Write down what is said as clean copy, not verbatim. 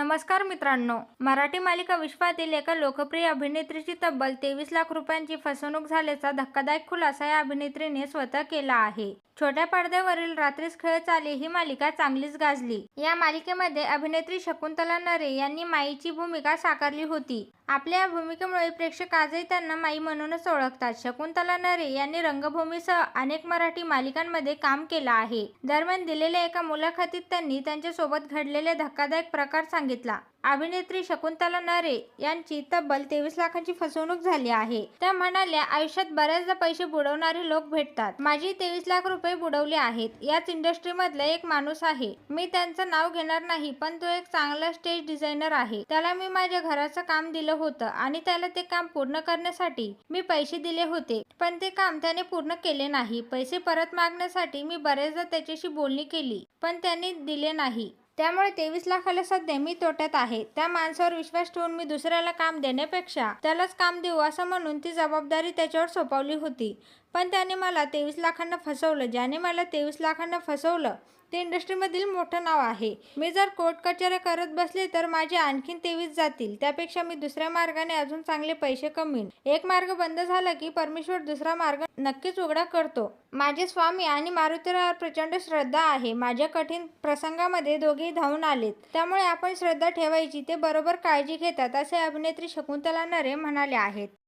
नमस्कार मित्रांनो, मराठी मालिका विश्वातील एका लोकप्रिय अभिनेत्रीची तब्बल 23 लाख रुपयांची फसवणूक झाल्याचा धक्कादायक खुलासा या अभिनेत्रीने स्वतः केला आहे. छोट्या पडद्यावरील रात्रीस खेळ चाले ही मालिका चांगलीच गाजली. या मालिकेमध्ये अभिनेत्री शकुंतला नरे यांनी माईची भूमिका साकारली होती. आपल्या या भूमिकेमुळे प्रेक्षक आजही त्यांना माई म्हणूनच ओळखतात. शकुंतला नरे यांनी रंगभूमीसह अनेक मराठी मालिकांमध्ये काम केलं आहे. दरम्यान दिलेल्या एका मुलाखतीत त्यांनी त्यांच्यासोबत घडलेले धक्कादायक प्रकार सांगितला. अभिनेत्री शकुंतला नरे यांची तब्बल 23 लाखांची फसवणूक झाली आहे. त्या म्हणाल्या, आयुष्यात बऱ्याचदा पैसे बुडवणारे लोक भेटतात. माझी 23 लाख रुपये बुडवले आहेत. याच इंडस्ट्रीमधला एक माणूस आहे. मी त्यांचं नाव घेणार नाही, पण तो एक चांगला स्टेज डिझायनर आहे. त्याला मी माझ्या घराचं काम दिलं होतं आणि त्याला ते काम पूर्ण करण्यासाठी मी पैसे दिले होते, पण ते काम त्याने पूर्ण केले नाही. पैसे परत मागण्यासाठी मी बरेचदा त्याच्याशी बोलणी केली, पण त्याने दिले नाही. त्यामुळे 23 लाखाला सध्या मी तोट्यात आहे. त्या माणसावर विश्वास ठेवून मी दुसऱ्याला काम देण्यापेक्षा त्यालाच काम देऊ असं म्हणून ती जबाबदारी त्याच्यावर सोपवली होती. पण त्याने मला 23 लाखांना फसवलं. ज्याने मला 23 लाखांना फसवलं ते इंडस्ट्रीमधील मोठं नाव आहे. मी जर कोर्ट कचऱ्या करत बसले तर माझे आणखीन 23 जातील. त्यापेक्षा मी दुसऱ्या मार्गाने अजून चांगले पैसे कमवीन. एक मार्ग बंद झाला की परमेश्वर दुसरा मार्ग नक्कीच उघडा करतो. माझे स्वामी आणि मारुतीरावर प्रचंड श्रद्धा आहे. माझ्या कठीण प्रसंगामध्ये दोघेही धावून आलेत. त्यामुळे आपण श्रद्धा ठेवायची. ते बरोबर काळजी घेतात, असे अभिनेत्री शकुंतला नरे म्हणाल्या आहेत.